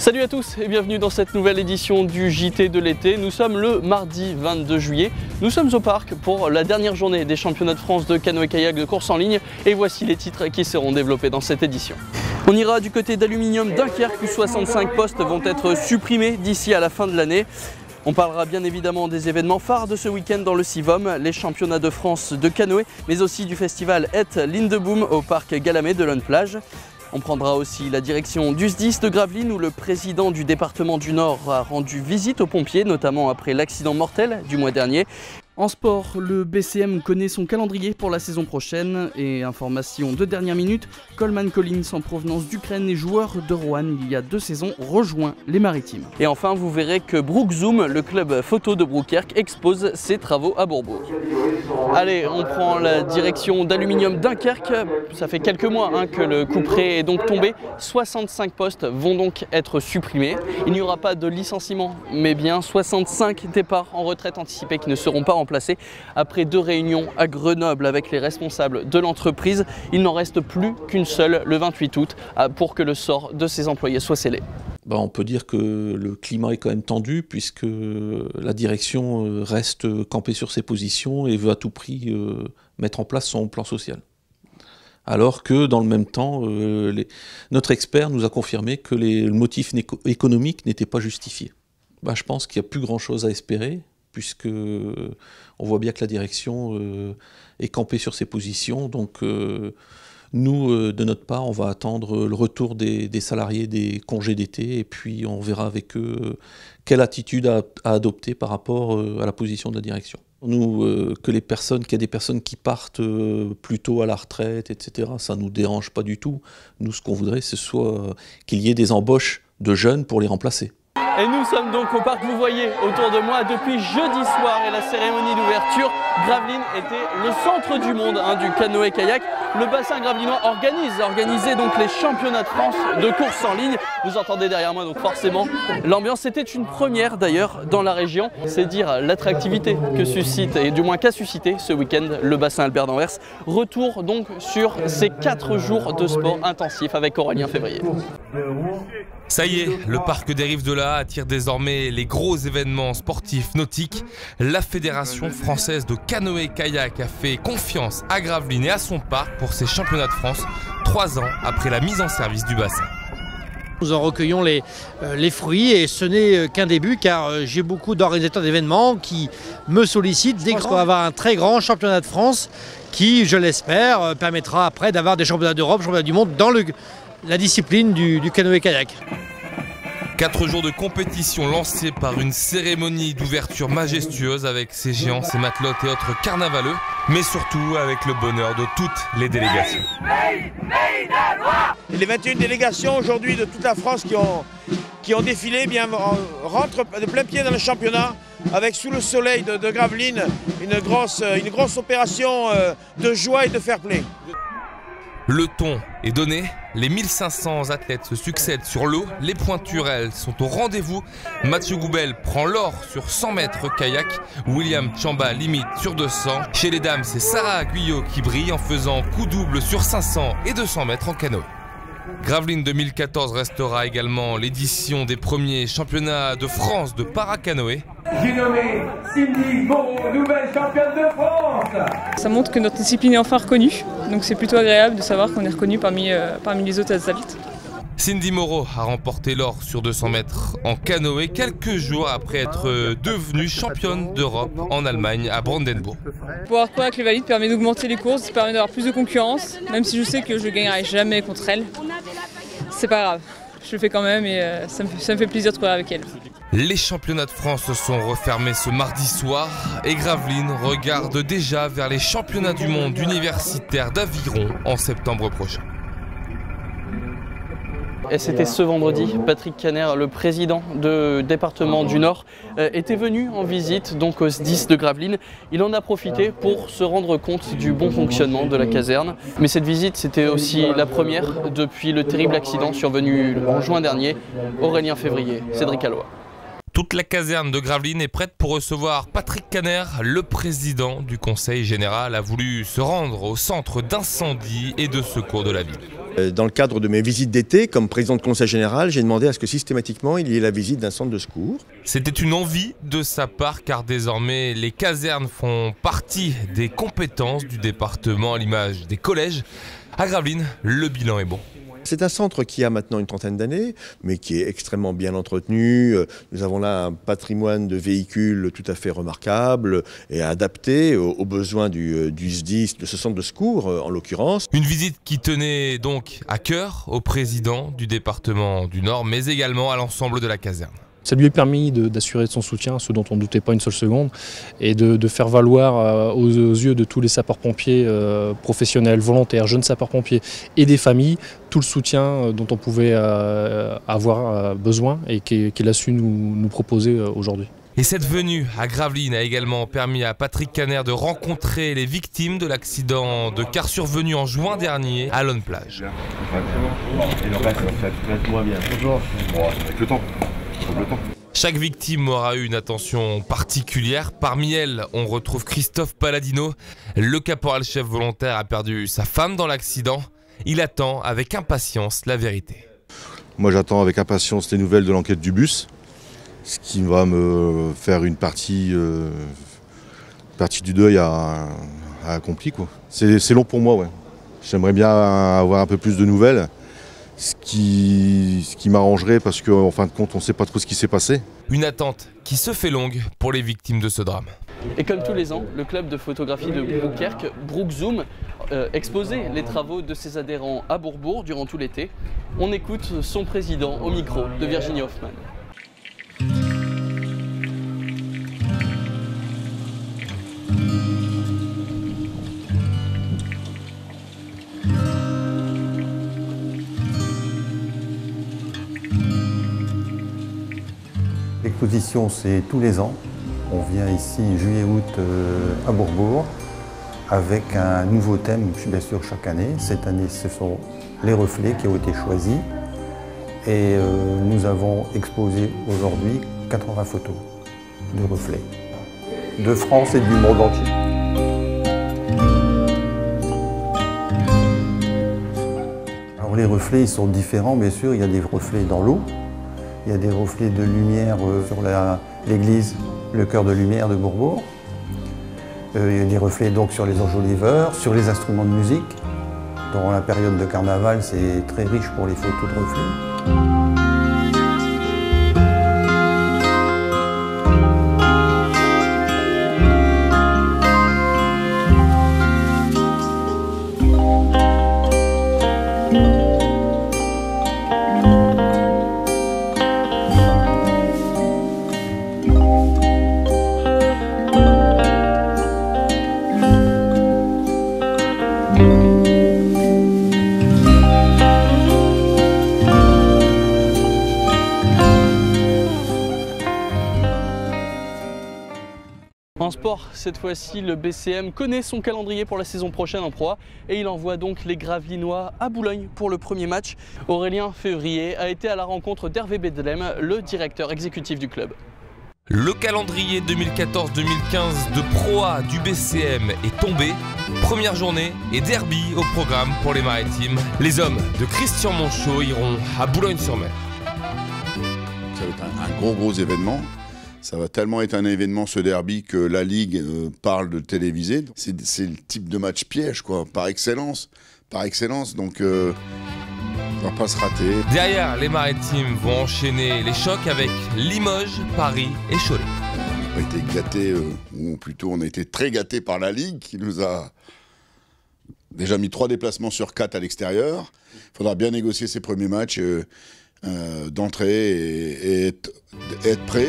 Salut à tous et bienvenue dans cette nouvelle édition du JT de l'été. Nous sommes le mardi 22 juillet. Nous sommes au parc pour la dernière journée des championnats de France de canoë-kayak de course en ligne et voici les titres qui seront développés dans cette édition. On ira du côté d'Aluminium Dunkerque où 65 postes vont être supprimés d'ici à la fin de l'année. On parlera bien évidemment des événements phares de ce week-end dans le Sivom, les championnats de France de canoë, mais aussi du festival Et Lindeboom au parc Galamé de Lonne-Plage. On prendra aussi la direction du SDIS de Gravelines où le président du département du Nord a rendu visite aux pompiers, notamment après l'accident mortel du mois dernier. En sport, le BCM connaît son calendrier pour la saison prochaine et information de dernière minute, Coleman Collins en provenance d'Ukraine et joueur de Roanne il y a 2 saisons rejoint les Maritimes. Et enfin, vous verrez que Brookzoom, le club photo de Brouwerk, expose ses travaux à Bourbourg. Allez, on prend la direction d'Aluminium Dunkerque. Ça fait quelques mois que le couperet est donc tombé. 65 postes vont donc être supprimés. Il n'y aura pas de licenciement, mais bien 65 départs en retraite anticipée qui ne seront pas remplacés. Après 2 réunions à Grenoble avec les responsables de l'entreprise, il n'en reste plus qu'une seule le 28 août pour que le sort de ces employés soit scellé. On peut dire que le climat est quand même tendu puisque la direction reste campée sur ses positions et veut à tout prix mettre en place son plan social. Alors que dans le même temps, notre expert nous a confirmé que le motif économique n'était pas justifié. Je pense qu'il n'y a plus grand chose à espérer puisque on voit bien que la direction est campée sur ses positions. Donc nous, de notre part, on va attendre le retour des salariés des congés d'été et puis on verra avec eux quelle attitude à adopter par rapport à la position de la direction. Nous, qu'il y ait des personnes qui partent plus tôt à la retraite, etc., ça ne nous dérange pas du tout. Nous, ce qu'on voudrait, c'est soit qu'il y ait des embauches de jeunes pour les remplacer. Et nous sommes donc au parc, vous voyez autour de moi, depuis jeudi soir et la cérémonie d'ouverture, Gravelines était le centre du monde du canoë-kayak. Le bassin gravelinois organisait donc les championnats de France de course en ligne. Vous entendez derrière moi donc forcément l'ambiance. C'était une première d'ailleurs dans la région. C'est dire l'attractivité que suscite, et du moins qu'a suscité ce week-end le bassin Albert d'Anvers. Retour donc sur ces 4 jours de sport intensif avec Aurélien Février. Ça y est, le parc des Rives de la Haye attire désormais les gros événements sportifs nautiques. La Fédération française de canoë-kayak a fait confiance à Gravelines et à son parc pour ses championnats de France, 3 ans après la mise en service du bassin. Nous en recueillons les fruits et ce n'est qu'un début car j'ai beaucoup d'organisateurs d'événements qui me sollicitent. Dès qu'on va avoir un très grand championnat de France qui, je l'espère, permettra après d'avoir des championnats d'Europe, championnats du monde dans la discipline du canoë-kayak. 4 jours de compétition lancés par une cérémonie d'ouverture majestueuse avec ses géants, ses matelotes et autres carnavaleux, mais surtout avec le bonheur de toutes les délégations. Les 21 délégations aujourd'hui de toute la France qui ont défilé rentrent de plein pied dans le championnat avec sous le soleil de Gravelines une grosse opération de joie et de fair play. Le ton est donné, les 1500 athlètes se succèdent sur l'eau, les pointures elles sont au rendez-vous. Mathieu Goubel prend l'or sur 100 mètres kayak, William Tchamba limite sur 200. Chez les dames, c'est Sarah Guyot qui brille en faisant coup double sur 500 et 200 mètres en canoë. Gravelines 2014 restera également l'édition des premiers championnats de France de paracanoë. J'ai nommé Cindy Moreau, nouvelle championne de France. Ça montre que notre discipline est enfin reconnue, donc c'est plutôt agréable de savoir qu'on est reconnu parmi les autres athlètes. Cindy Moreau a remporté l'or sur 200 mètres en canoë quelques jours après être devenue championne d'Europe en Allemagne à Brandenburg. Pouvoir courir avec les valides permet d'augmenter les courses, ça permet d'avoir plus de concurrence, même si je sais que je ne gagnerai jamais contre elle. C'est pas grave, je le fais quand même et ça me fait plaisir de courir avec elle. Les championnats de France se sont refermés ce mardi soir et Gravelines regarde déjà vers les championnats du monde universitaires d'Aviron en septembre prochain. Et c'était ce vendredi, Patrick Caner, le président du département du Nord, était venu en visite donc au SDIS de Gravelines. Il en a profité pour se rendre compte du bon fonctionnement de la caserne. Mais cette visite, c'était aussi la première depuis le terrible accident survenu en juin dernier. Aurélien Février, Cédric Alloy. Toute la caserne de Gravelines est prête pour recevoir Patrick Caner. Le président du conseil général a voulu se rendre au centre d'incendie et de secours de la ville. Dans le cadre de mes visites d'été, comme président de conseil général, j'ai demandé à ce que systématiquement il y ait la visite d'un centre de secours. C'était une envie de sa part car désormais les casernes font partie des compétences du département à l'image des collèges. À Gravelines, le bilan est bon. C'est un centre qui a maintenant une trentaine d'années, mais qui est extrêmement bien entretenu. Nous avons là un patrimoine de véhicules tout à fait remarquable et adapté aux besoins du SDIS, de ce centre de secours en l'occurrence. Une visite qui tenait donc à cœur au président du département du Nord, mais également à l'ensemble de la caserne. Ça lui a permis d'assurer son soutien, ce dont on ne doutait pas une seule seconde, et de faire valoir aux yeux de tous les sapeurs-pompiers professionnels, volontaires, jeunes sapeurs-pompiers et des familles, tout le soutien dont on pouvait avoir besoin et qu'il a su nous proposer aujourd'hui. Et cette venue à Gravelines a également permis à Patrick Caner de rencontrer les victimes de l'accident de car survenu en juin dernier à Lonne-Plage. Et le reste, faites-moi bien. Bonjour. Bon, avec le temps. Chaque victime aura eu une attention particulière. Parmi elles, on retrouve Christophe Palladino. Le caporal-chef volontaire a perdu sa femme dans l'accident. Il attend avec impatience la vérité. Moi, j'attends avec impatience les nouvelles de l'enquête du bus, ce qui va me faire une partie du deuil à accompli, quoi. C'est long pour moi, ouais. J'aimerais bien avoir un peu plus de nouvelles. Ce qui m'arrangerait parce qu'en fin de compte, on ne sait pas trop ce qui s'est passé. Une attente qui se fait longue pour les victimes de ce drame. Et comme tous les ans, le club de photographie de Broukerque, Brookzoom, exposait les travaux de ses adhérents à Bourbourg durant tout l'été. On écoute son président au micro de Virginie Hoffman. L'exposition, c'est tous les ans. On vient ici juillet-août à Bourbourg avec un nouveau thème, bien sûr, chaque année. Cette année, ce sont les reflets qui ont été choisis. Et nous avons exposé aujourd'hui 80 photos de reflets de France et du monde entier. Alors les reflets, ils sont différents, bien sûr. Il y a des reflets dans l'eau. Il y a des reflets de lumière sur l'église, le cœur de lumière de Bourbourg. Il y a des reflets donc sur les enjoliveurs, sur les instruments de musique. Dans la période de carnaval, c'est très riche pour les photos de reflets. En sport, cette fois-ci, le BCM connaît son calendrier pour la saison prochaine en Pro A et il envoie donc les Gravelinois à Boulogne pour le premier match. Aurélien Février a été à la rencontre d'Hervé Bedlem, le directeur exécutif du club. Le calendrier 2014-2015 de Pro A du BCM est tombé. Première journée et derby au programme pour les Maritimes. Les hommes de Christian Monchot iront à Boulogne-sur-Mer. Ça va être un gros événement. Ça va tellement être un événement, ce derby, que la Ligue parle de téléviser. C'est le type de match piège, quoi, par excellence. Donc, ça ne va pas se rater. Derrière, les Maritimes vont enchaîner les chocs avec Limoges, Paris et Cholet. On n'a pas été gâtés, ou plutôt on a été très gâtés par la Ligue, qui nous a déjà mis 3 déplacements sur 4 à l'extérieur. Il faudra bien négocier ces premiers matchs d'entrée et être prêt.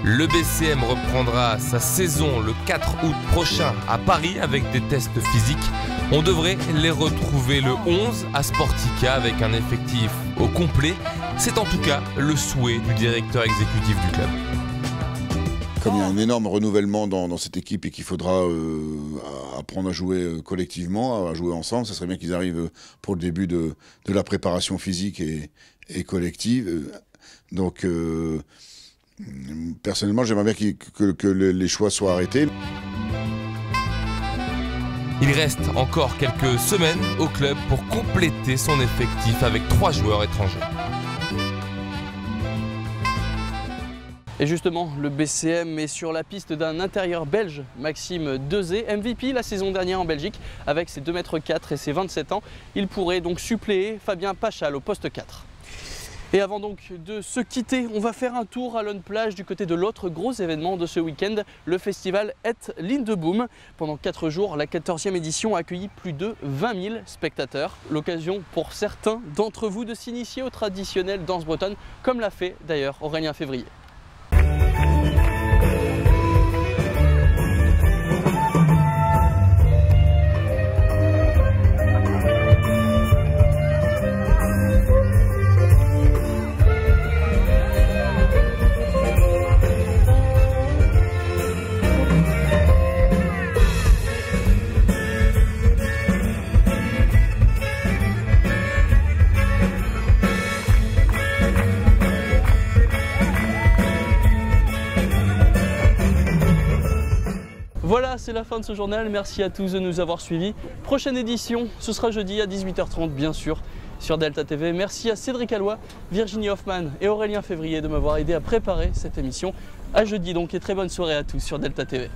Le BCM reprendra sa saison le 4 août prochain à Paris avec des tests physiques. On devrait les retrouver le 11 à Sportica avec un effectif au complet. C'est en tout cas le souhait du directeur exécutif du club. Comme il y a un énorme renouvellement dans cette équipe et qu'il faudra apprendre à jouer collectivement, à jouer ensemble, ça serait bien qu'ils arrivent pour le début de la préparation physique et collective. Donc Personnellement, j'aimerais bien que les choix soient arrêtés. Il reste encore quelques semaines au club pour compléter son effectif avec 3 joueurs étrangers. Et justement, le BCM est sur la piste d'un intérieur belge, Maxime Dezé, MVP la saison dernière en Belgique, avec ses 2,4 m et ses 27 ans. Il pourrait donc suppléer Fabien Pachal au poste 4. Et avant donc de se quitter, on va faire un tour à Lone Plage du côté de l'autre gros événement de ce week-end, le festival Et Lindeboom. Pendant 4 jours, la 14e édition a accueilli plus de 20 000 spectateurs. L'occasion pour certains d'entre vous de s'initier aux traditionnelles danses bretonnes, comme l'a fait d'ailleurs Aurélien Février. Voilà, c'est la fin de ce journal. Merci à tous de nous avoir suivis. Prochaine édition, ce sera jeudi à 18h30, bien sûr, sur Delta TV. Merci à Cédric Alloy, Virginie Hoffman et Aurélien Février de m'avoir aidé à préparer cette émission. À jeudi donc et très bonne soirée à tous sur Delta TV.